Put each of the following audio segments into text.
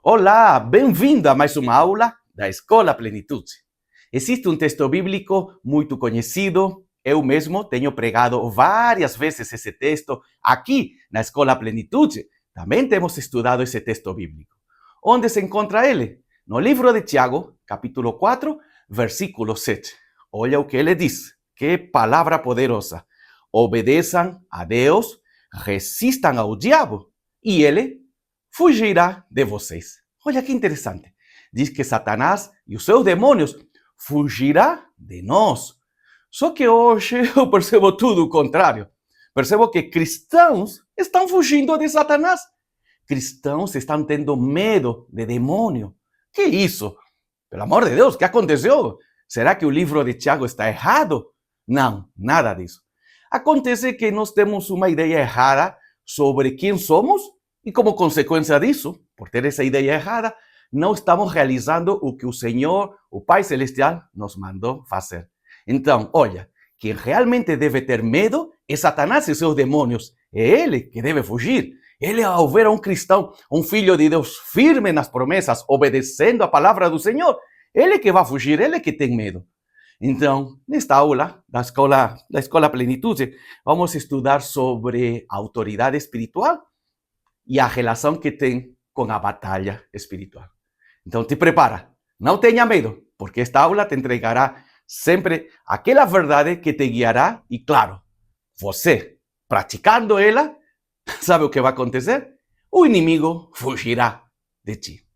Olá, bem-vindo a mais uma aula da Escola Plenitude. Existe um texto bíblico muito conhecido. Eu mesmo tenho pregado várias vezes esse texto aqui na Escola Plenitude. Também temos estudado esse texto bíblico. Onde se encontra ele? No livro de Tiago, capítulo 4, versículo 7. Olha o que ele diz. Que palavra poderosa. Obedeçam a Deus, resistam ao diabo e ele fugirá de vocês. Olha que interessante. Diz que Satanás e os seus demônios fugirá de nós. Só que hoje eu percebo tudo o contrário. Percebo que cristãos estão fugindo de Satanás. Cristãos estão tendo medo de demônio. Que isso? Pelo amor de Deus, o que aconteceu? Será que o livro de Tiago está errado? Não, nada disso. Acontece que nós temos uma ideia errada sobre quem somos e como consequência disso, por ter essa ideia errada, não estamos realizando o que o Senhor, o Pai Celestial, nos mandou fazer. Então, olha, quem realmente deve ter medo é Satanás e seus demônios. É ele que deve fugir. Ele, ao ver um cristão, um filho de Deus firme nas promessas, obedecendo a palavra do Senhor, ele que vai fugir, ele que tem medo. Então, nesta aula da Escola Plenitude, vamos estudar sobre a autoridade espiritual e a relação que tem com a batalha espiritual. Então, te prepara, não tenha medo, porque esta aula te entregará sempre aquela verdade que te guiará e, claro, você, praticando ela, sabe o que vai acontecer? O inimigo fugirá de ti.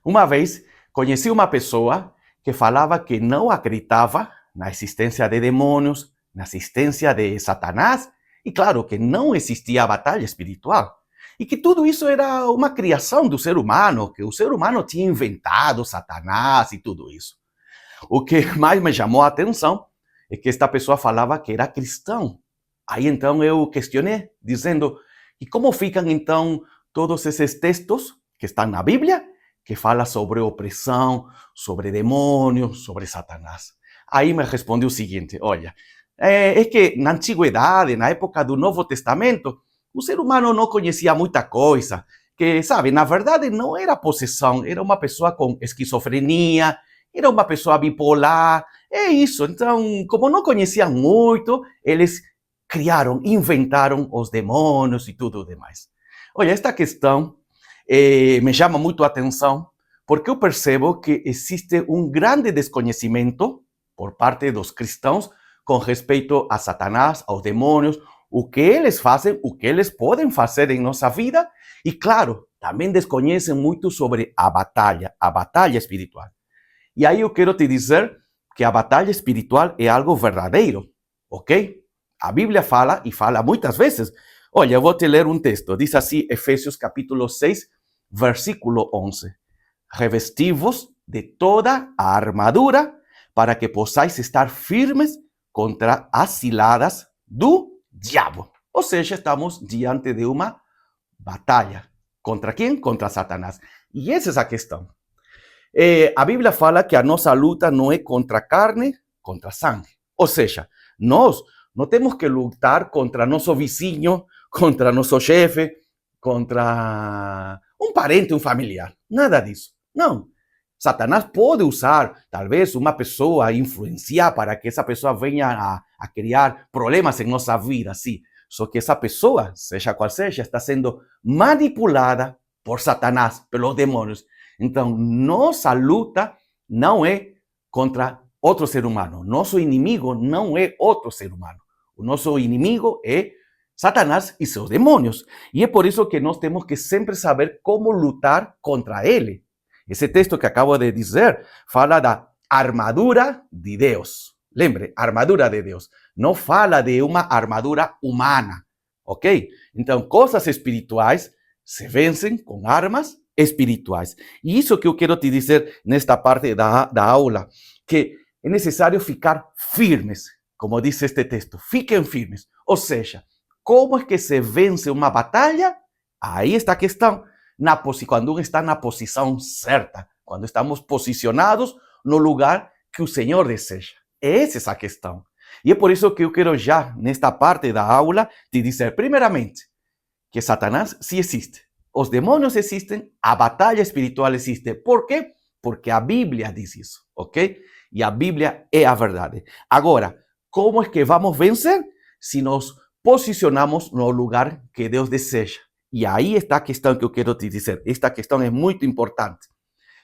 Uma vez, conheci uma pessoa que falava que não acreditava na existência de demônios, na existência de Satanás, e claro que não existia batalha espiritual. E que tudo isso era uma criação do ser humano, que o ser humano tinha inventado Satanás e tudo isso. O que mais me chamou a atenção é que esta pessoa falava que era cristão. Aí então eu questionei, dizendo, e como ficam então todos esses textos que estão na Bíblia, que fala sobre opressão, sobre demônios, sobre Satanás? Aí me respondeu o seguinte, olha, é que na antiguidade, na época do Novo Testamento, o ser humano não conhecia muita coisa, que, sabe, na verdade não era possessão, era uma pessoa com esquizofrenia, era uma pessoa bipolar, é isso. Então, como não conheciam muito, eles criaram, inventaram os demônios e tudo o demais. Olha, esta questão me chama muito a atenção, porque eu percebo que existe um grande desconhecimento por parte dos cristãos com respeito a Satanás, aos demônios, o que eles fazem, o que eles podem fazer em nossa vida, e claro, também desconhecem muito sobre a batalha espiritual. E aí eu quero te dizer que a batalha espiritual é algo verdadeiro, ok? A Bíblia fala, e fala muitas vezes. Olha, eu vou te ler um texto. Diz assim, Efésios capítulo 6, versículo 11. Revestivos de toda a armadura para que possais estar firmes contra as ciladas do diabo. Ou seja, estamos diante de uma batalha. Contra quem? Contra Satanás. E essa é a questão. A Bíblia fala que a nossa luta não é contra carne, contra sangue. Ou seja, nós não temos que lutar contra nosso vizinho, contra nosso chefe, contra um parente, um familiar. Nada disso. Não. Satanás pode usar, talvez, uma pessoa, influenciar para que essa pessoa venha a criar problemas em nossa vida, sim. Só que essa pessoa, seja qual seja, está sendo manipulada por Satanás, pelos demônios. Então, nossa luta não é contra outro ser humano. Nosso inimigo não é outro ser humano. O nosso inimigo é Satanás e seus demônios. E é por isso que nós temos que sempre saber como lutar contra ele. Esse texto que acabo de dizer fala da armadura de Deus. Lembre, armadura de Deus. Não fala de uma armadura humana, ok? Então, coisas espirituais se vencem com armas espirituais. E isso que eu quero te dizer nesta parte da aula, que é necessário ficar firmes, como diz este texto. Fiquem firmes. Ou seja, como é que se vence uma batalha? Aí está a questão. Quando um está na posição certa, quando estamos posicionados no lugar que o Senhor deseja. Essa é a questão. E é por isso que eu quero já, nesta parte da aula, te dizer, primeiramente, que Satanás sí existe. Os demônios existem, a batalha espiritual existe. Por quê? Porque a Bíblia diz isso, ok? E a Bíblia é a verdade. Agora, como é que vamos vencer? Se nos posicionamos no lugar que Deus deseja. E aí está a questão que eu quero te dizer. Esta questão é muito importante.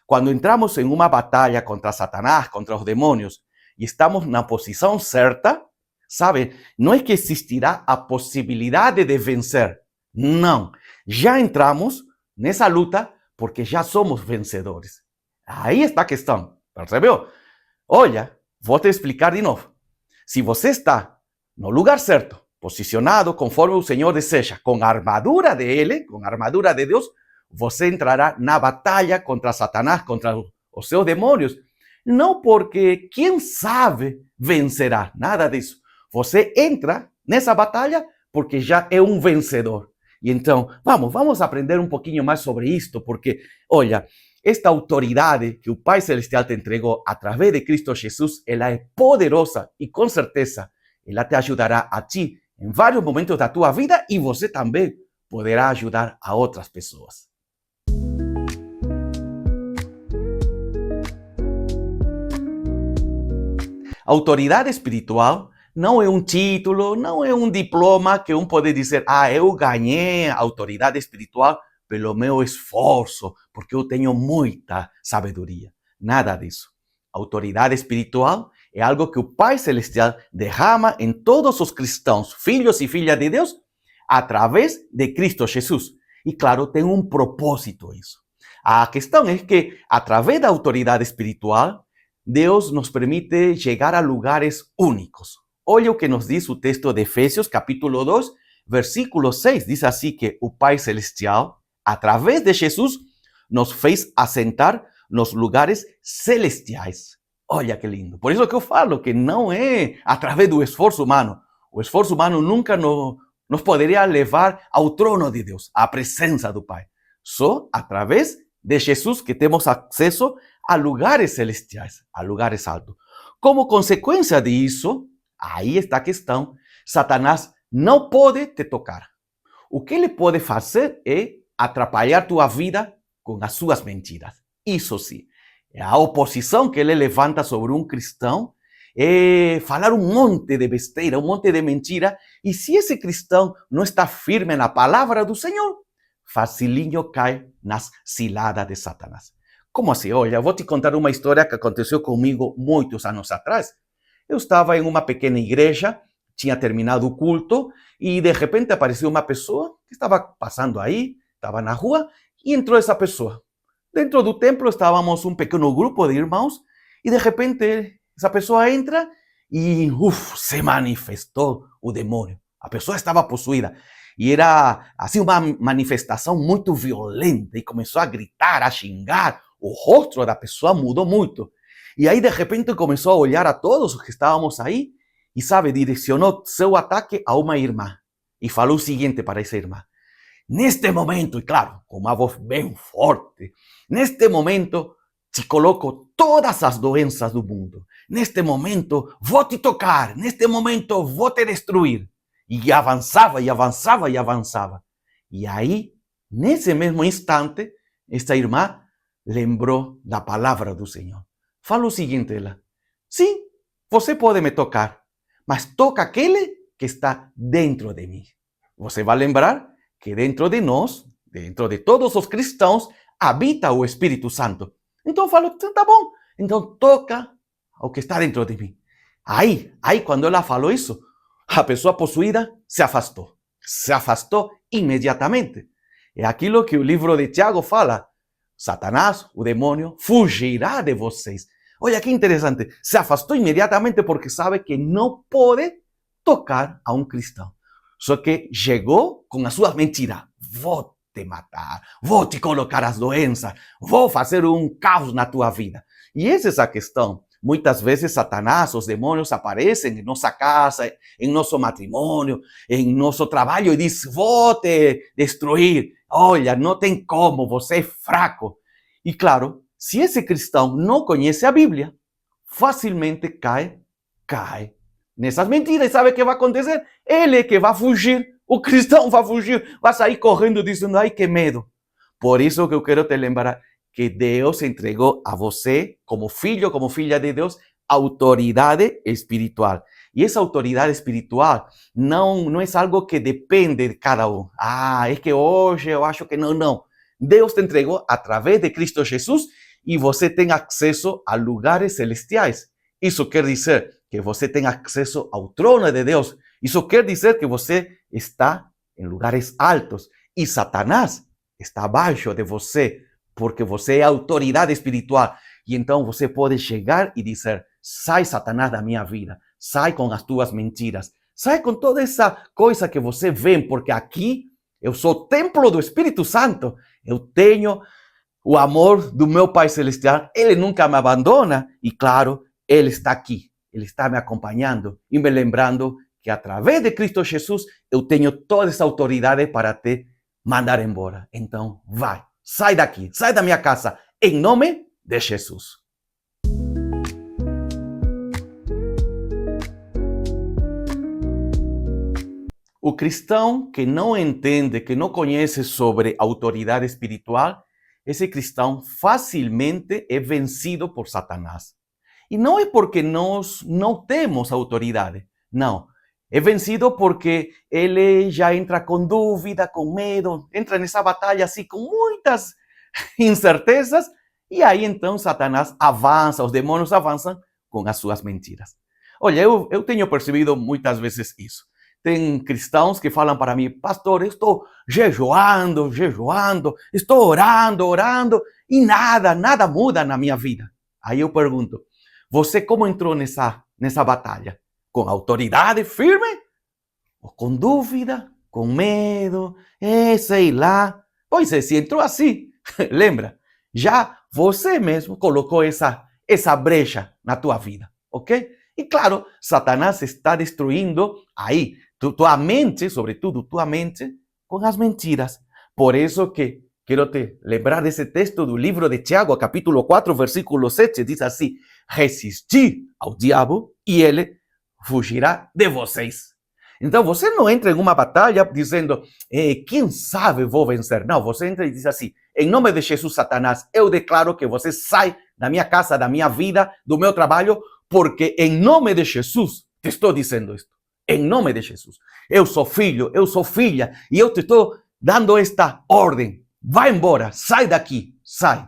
Quando entramos em uma batalha contra Satanás, contra os demônios, e estamos na posição certa, sabe? Não é que existirá a possibilidade de vencer. Não. Já entramos nessa luta porque já somos vencedores. Aí está a questão. Percebeu? Olha, vou te explicar de novo. Se você está no lugar certo, posicionado conforme o Senhor deseja, com a armadura dele, com a armadura de Deus, você entrará na batalha contra Satanás, contra os seus demônios. Não porque, quem sabe, vencerá. Nada disso. Você entra nessa batalha porque já é um vencedor. E então, vamos aprender um pouquinho mais sobre isto, porque, olha, esta autoridade que o Pai Celestial te entregou através de Cristo Jesus, ela é poderosa e com certeza ela te ajudará a ti em vários momentos da tua vida e você também poderá ajudar a outras pessoas. Autoridade espiritual não é um título, não é um diploma que pode dizer, eu ganhei a autoridade espiritual pelo meu esforço, porque eu tenho muita sabedoria. Nada disso. Autoridade espiritual é algo que o Pai Celestial derrama em todos os cristãos, filhos e filhas de Deus, através de Cristo Jesus. E claro, tem um propósito isso. A questão é que, através da autoridade espiritual, Deus nos permite chegar a lugares únicos. Olha o que nos diz o texto de Efésios, capítulo 2, versículo 6. Diz assim que o Pai Celestial, através de Jesus, nos fez assentar nos lugares celestiais. Olha que lindo. Por isso que eu falo que não é através do esforço humano. O esforço humano nunca nos poderia levar ao trono de Deus, à presença do Pai. Só através de Jesus que temos acesso a lugares celestiais, a lugares altos. Como consequência disso, aí está a questão, Satanás não pode te tocar. O que ele pode fazer é atrapalhar tua vida com as suas mentiras. Isso sim. A oposição que ele levanta sobre um cristão é falar um monte de besteira, um monte de mentira. E se esse cristão não está firme na palavra do Senhor, facilinho cai nas ciladas de Satanás. Como assim? Olha, vou te contar uma história que aconteceu comigo muitos anos atrás. Eu estava em uma pequena igreja, tinha terminado o culto e de repente apareceu uma pessoa que estava passando aí, estava na rua e entrou essa pessoa. Dentro do templo estávamos um pequeno grupo de irmãos e de repente essa pessoa entra e se manifestou o demônio. A pessoa estava possuída. E era assim uma manifestação muito violenta e começou a gritar, a xingar. O rosto da pessoa mudou muito. E aí de repente começou a olhar a todos os que estávamos aí e, sabe, direcionou seu ataque a uma irmã. E falou o seguinte para essa irmã. Neste momento, e claro, com uma voz bem forte, neste momento te coloco todas as doenças do mundo. Neste momento vou te tocar, neste momento vou te destruir. E avançava, e avançava, e avançava. E aí, nesse mesmo instante, esta irmã lembrou da palavra do Senhor. Fala o seguinte, ela. Sim, você pode me tocar, mas toca aquele que está dentro de mim. Você vai lembrar que dentro de nós, dentro de todos os cristãos, habita o Espírito Santo. Então falo, tá bom, então toca o que está dentro de mim. Aí quando ela falou isso, a pessoa possuída se afastou imediatamente. É aquilo que o livro de Tiago fala. Satanás, o demônio, fugirá de vocês. Olha que interessante. Se afastou imediatamente porque sabe que não pode tocar a um cristão. Só que chegou com as suas mentiras. Vou te matar, vou te colocar as doenças, vou fazer um caos na tua vida. E essa é a questão. Muitas vezes Satanás, os demônios aparecem em nossa casa, em nosso matrimônio, em nosso trabalho e diz, vou te destruir. Olha, não tem como, você é fraco. E claro, se esse cristão não conhece a Bíblia, facilmente cai nessas mentiras. E sabe o que vai acontecer? Ele é que vai fugir. O cristão vai fugir, vai sair correndo dizendo, ai, que medo. Por isso que eu quero te lembrar que Deus entregou a você, como filho, como filha de Deus, autoridade espiritual. E essa autoridade espiritual não é algo que depende de cada um. Ah, é que hoje eu acho que não, não. Deus te entregou através de Cristo Jesus e você tem acesso a lugares celestiais. Isso quer dizer que você tem acesso ao trono de Deus. Isso quer dizer que você está em lugares altos e Satanás está abaixo de você, porque você é autoridade espiritual. E então você pode chegar e dizer, sai Satanás da minha vida, sai com as tuas mentiras, sai com toda essa coisa que você vê, porque aqui eu sou templo do Espírito Santo, eu tenho o amor do meu Pai Celestial, Ele nunca me abandona e claro, Ele está aqui, Ele está me acompanhando e me lembrando que através de Cristo Jesus eu tenho toda essa autoridade para te mandar embora. Então, vai, sai daqui, sai da minha casa, em nome de Jesus. O cristão que não entende, que não conhece sobre autoridade espiritual, esse cristão facilmente é vencido por Satanás. E não é porque nós não temos autoridade, não. É vencido porque ele já entra com dúvida, com medo, entra nessa batalha assim com muitas incertezas, e aí então Satanás avança, os demônios avançam com as suas mentiras. Olha, eu tenho percebido muitas vezes isso. Tem cristãos que falam para mim, pastor, eu estou jejuando, estou orando, e nada muda na minha vida. Aí eu pergunto, você como entrou nessa batalha? Com autoridade firme? Ou com dúvida? Com medo? Sei lá. Pois é, se entrou assim, lembra, já você mesmo colocou essa brecha na tua vida, ok? E claro, Satanás está destruindo aí tua mente, sobretudo tua mente, com as mentiras. Por isso que quero te lembrar desse texto do livro de Tiago, capítulo 4, versículo 7, diz assim, resisti ao diabo e ele fugirá de vocês. Então você não entra em uma batalha dizendo, quem sabe vou vencer. Não, você entra e diz assim, em nome de Jesus, Satanás, eu declaro que você sai da minha casa, da minha vida, do meu trabalho, porque em nome de Jesus te estou dizendo isto. Em nome de Jesus. Eu sou filho, eu sou filha, e eu te estou dando esta ordem. Vai embora, sai daqui, sai.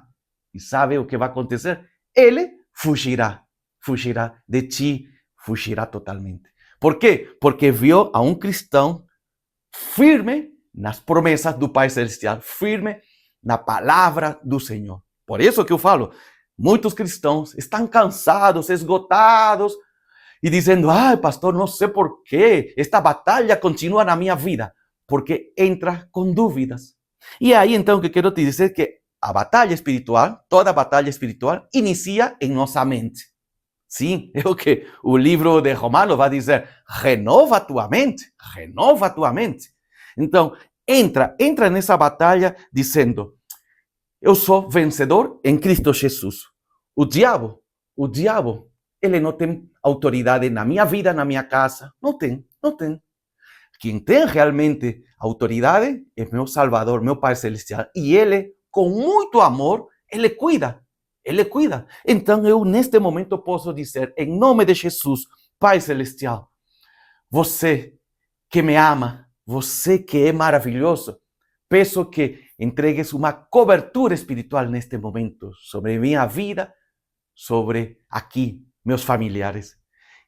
E sabe o que vai acontecer? Ele fugirá de ti, fugirá totalmente. Por quê? Porque viu a um cristão firme nas promessas do Pai Celestial, firme na palavra do Senhor. Por isso que eu falo, muitos cristãos estão cansados, esgotados, e dizendo, ai pastor, não sei por que esta batalha continua na minha vida, porque entra com dúvidas. E aí então que quero te dizer que a batalha espiritual, toda batalha espiritual, inicia em nossa mente. Sim, é o que o livro de Romanos vai dizer, renova tua mente, renova tua mente. Então, entra nessa batalha dizendo, eu sou vencedor em Cristo Jesus. O diabo, ele não tem autoridade na minha vida, na minha casa. Não tem. Quem tem realmente autoridade é meu Salvador, meu Pai Celestial. E Ele, com muito amor, Ele cuida. Então eu, neste momento, posso dizer, em nome de Jesus, Pai Celestial, você que me ama, você que é maravilhoso, peço que entregues uma cobertura espiritual neste momento sobre minha vida, sobre aqui, meus familiares.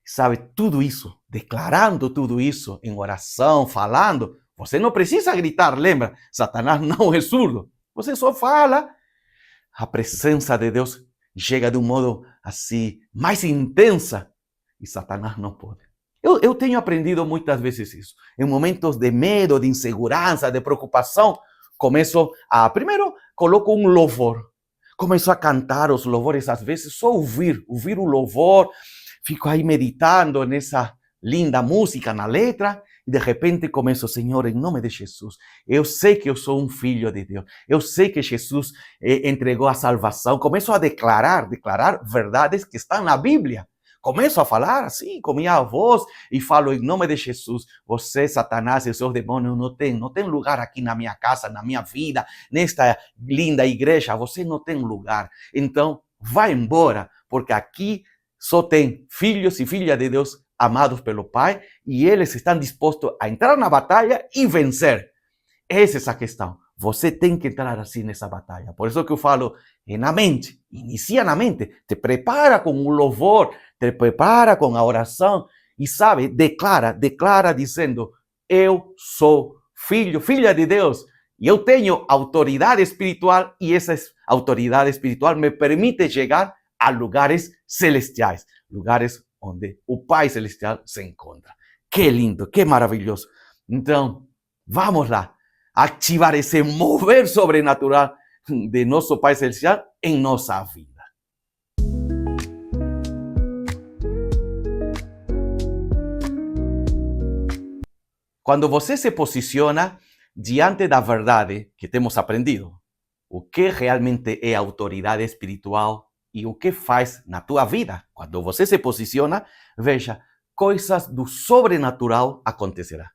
Sabe, tudo isso, declarando tudo isso em oração, falando, você não precisa gritar, lembra? Satanás não é surdo. Você só fala. A presença de Deus chega de um modo assim, mais intensa, e Satanás não pode. Eu tenho aprendido muitas vezes isso. Em momentos de medo, de insegurança, de preocupação, primeiro coloco um louvor. Começo a cantar os louvores, às vezes só ouvir o louvor, fico aí meditando nessa linda música, na letra, e de repente começo, Senhor, em nome de Jesus, eu sei que eu sou um filho de Deus, eu sei que Jesus entregou a salvação, começo a declarar verdades que estão na Bíblia, começo a falar assim com minha voz e falo em nome de Jesus, você, Satanás e seus demônios não tem lugar aqui na minha casa, na minha vida, nesta linda igreja, você não tem lugar. Então, vá embora, porque aqui só tem filhos e filhas de Deus amados pelo Pai e eles estão dispostos a entrar na batalha e vencer. Essa é essa questão. Você tem que entrar assim nessa batalha. Por isso que eu falo, é na mente. Inicia na mente. Te prepara com o louvor, te prepara com a oração e sabe, declara dizendo, eu sou filho, filha de Deus. E eu tenho autoridade espiritual e essa autoridade espiritual me permite chegar a lugares celestiais, lugares onde o Pai Celestial se encontra. Que lindo, que maravilhoso. Então, vamos lá. Ativar esse mover sobrenatural de nosso Pai Celestial em nossa vida. Quando você se posiciona diante da verdade que temos aprendido, o que realmente é autoridade espiritual e o que faz na tua vida, quando você se posiciona, veja, coisas do sobrenatural acontecerão.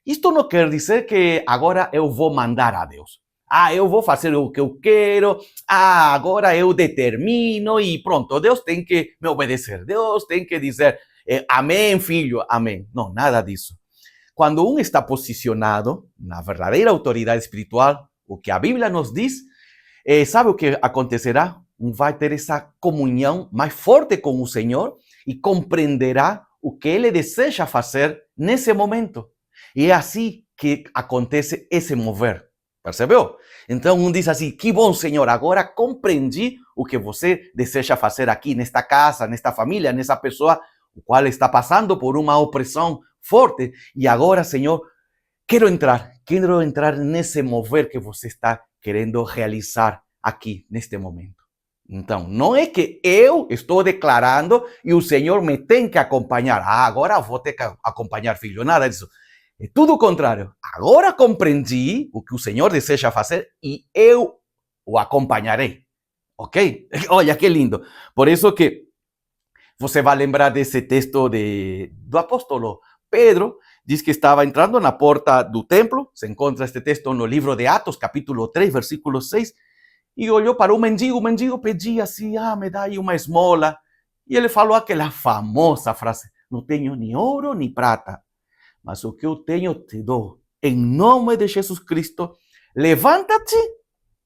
Isto não quer dizer que agora eu vou mandar a Deus. Eu vou fazer o que eu quero. Agora eu determino e pronto. Deus tem que me obedecer. Deus tem que dizer amém, filho, amém. Não, nada disso. Quando um está posicionado na verdadeira autoridade espiritual, o que a Bíblia nos diz, sabe o que acontecerá? Um vai ter essa comunhão mais forte com o Senhor e compreenderá o que Ele deseja fazer nesse momento. E é assim que acontece esse mover. Percebeu? Então um diz assim, que bom, Senhor, agora compreendi o que você deseja fazer aqui nesta casa, nesta família, nessa pessoa, o qual está passando por uma opressão forte. E agora, Senhor, quero entrar nesse mover que você está querendo realizar aqui, neste momento. Então, não é que eu estou declarando e o Senhor me tem que acompanhar. Agora vou ter que acompanhar, filho, nada disso. É tudo o contrário. Agora compreendi o que o Senhor deseja fazer e eu o acompanharei. Ok? Olha que lindo. Por isso que você vai lembrar desse texto do apóstolo Pedro. Diz que estava entrando na porta do templo. Se encontra este texto no livro de Atos, capítulo 3, versículo 6. E olhou para o mendigo pedia assim, me dá aí uma esmola. E ele falou aquela famosa frase, não tenho nem ouro nem prata, mas o que eu tenho te dou. Em nome de Jesus Cristo, levanta-te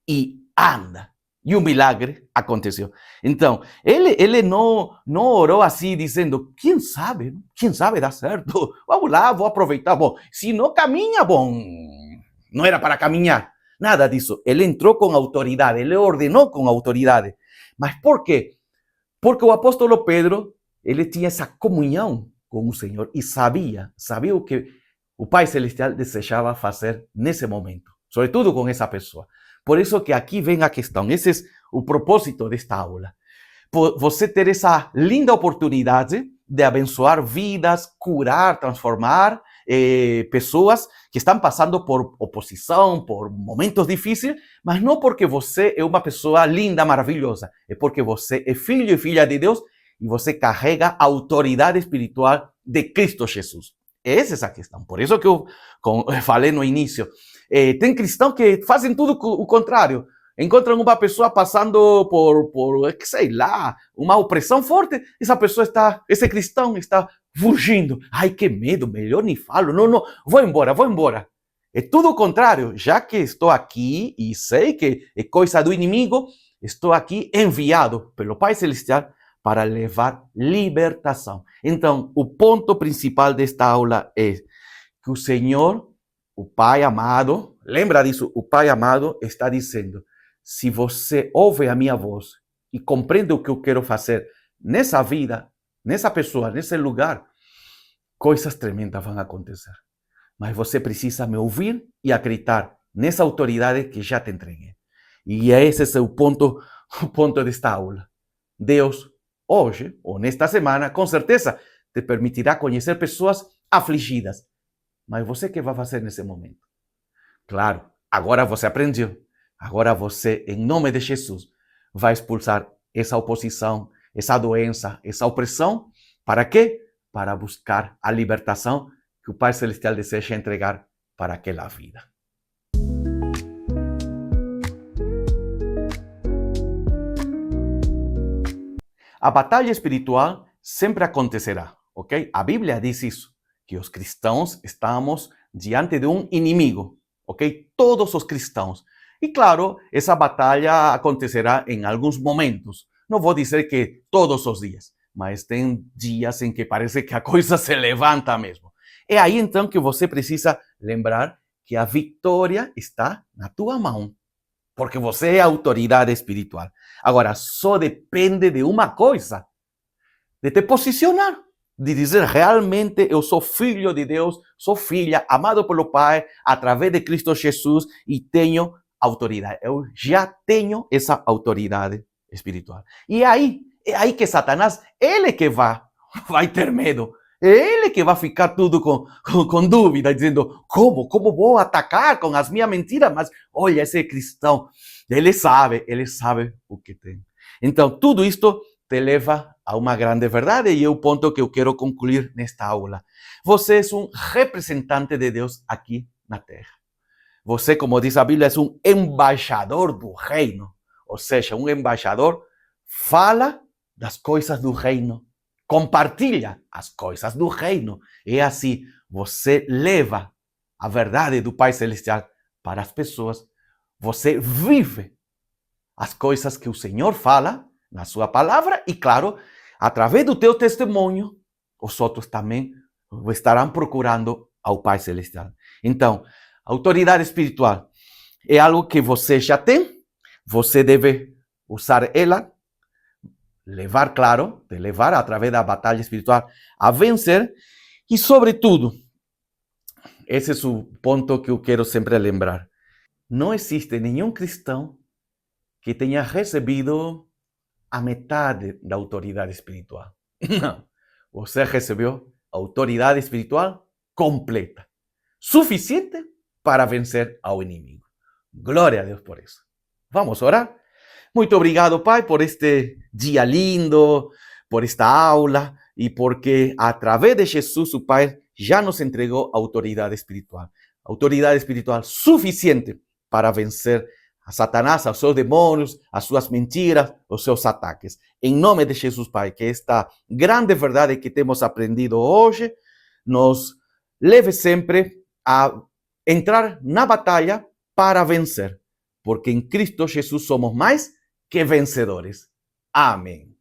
e anda. E o milagre aconteceu. Então, ele não orou assim, dizendo, quem sabe dá certo. Vamos lá, vou aproveitar. Bom, se não caminha, bom, não era para caminhar. Nada disso. Ele entrou com autoridade, ele ordenou com autoridade. Mas por quê? Porque o apóstolo Pedro, ele tinha essa comunhão com o Senhor e sabia o que o Pai Celestial desejava fazer nesse momento, sobretudo com essa pessoa. Por isso que aqui vem a questão, esse é o propósito desta aula. Você ter essa linda oportunidade de abençoar vidas, curar, transformar pessoas que estão passando por oposição, por momentos difíceis, mas não porque você é uma pessoa linda, maravilhosa, é porque você é filho e filha de Deus e você carrega a autoridade espiritual de Cristo Jesus. Essa é a questão. Por isso que eu falei no início. Tem cristãos que fazem tudo o contrário. Encontram uma pessoa passando por sei lá, uma opressão forte. Esse cristão está fugindo. Ai, que medo, melhor nem falo. Não, vou embora. É tudo o contrário. Já que estou aqui e sei que é coisa do inimigo, estou aqui enviado pelo Pai Celestial para levar libertação. Então, o ponto principal desta aula é que o Senhor, o Pai amado, lembra disso, o Pai amado está dizendo, se você ouve a minha voz e compreende o que eu quero fazer nessa vida, nessa pessoa, nesse lugar, coisas tremendas vão acontecer. Mas você precisa me ouvir e acreditar nessa autoridade que já te entreguei. E esse é o ponto desta aula. Deus, hoje, ou nesta semana, com certeza, te permitirá conhecer pessoas afligidas. Mas você o que vai fazer nesse momento? Claro, agora você aprendeu. Agora você, em nome de Jesus, vai expulsar essa oposição, essa doença, essa opressão ¿Para quê? Para buscar a libertação que o Pai Celestial deseja entregar para aquela vida. A batalha espiritual sempre acontecerá, ok? A Bíblia diz isso, que os cristãos estamos diante de um inimigo, ok? Todos os cristãos. E claro, essa batalha acontecerá em alguns momentos. Não vou dizer que todos os dias, mas tem dias em que parece que a coisa se levanta mesmo. É aí então que você precisa lembrar que a vitória está na tua mão, porque você é a autoridade espiritual. Agora, só depende de uma coisa, de te posicionar, de dizer realmente eu sou filho de Deus, sou filha, amado pelo Pai, através de Cristo Jesus e tenho autoridade. Eu já tenho essa autoridade espiritual. E é aí que Satanás, ele que vai ter medo. É ele que vai ficar tudo com dúvida, dizendo, como vou atacar com as minhas mentiras? Mas olha, esse cristão, ele sabe o que tem. Então, tudo isto te leva a uma grande verdade e é o ponto que eu quero concluir nesta aula. Você é um representante de Deus aqui na Terra. Você, como diz a Bíblia, é um embaixador do reino. Ou seja, um embaixador fala das coisas do reino, compartilha as coisas do reino. É assim, você leva a verdade do Pai Celestial para as pessoas. Você vive as coisas que o Senhor fala na sua palavra e, claro, através do teu testemunho, os outros também estarão procurando ao Pai Celestial. Então, autoridade espiritual é algo que você já tem, você deve usar ela, te levar através da batalha espiritual a vencer e, sobretudo, esse é o ponto que eu quero sempre lembrar. Não existe nenhum cristão que tenha recebido a metade da autoridade espiritual. Não. Você recebeu a autoridade espiritual completa, suficiente para vencer ao inimigo. Glória a Deus por isso. Vamos orar? Muito obrigado, Pai, por este dia lindo, por esta aula e porque através de Jesus, o Pai já nos entregou autoridade espiritual suficiente para vencer a Satanás, aos seus demônios, as suas mentiras, os seus ataques. Em nome de Jesus, Pai, que esta grande verdade que temos aprendido hoje nos leve sempre a entrar na batalha para vencer, porque em Cristo Jesus somos mais que vencedores. Amém.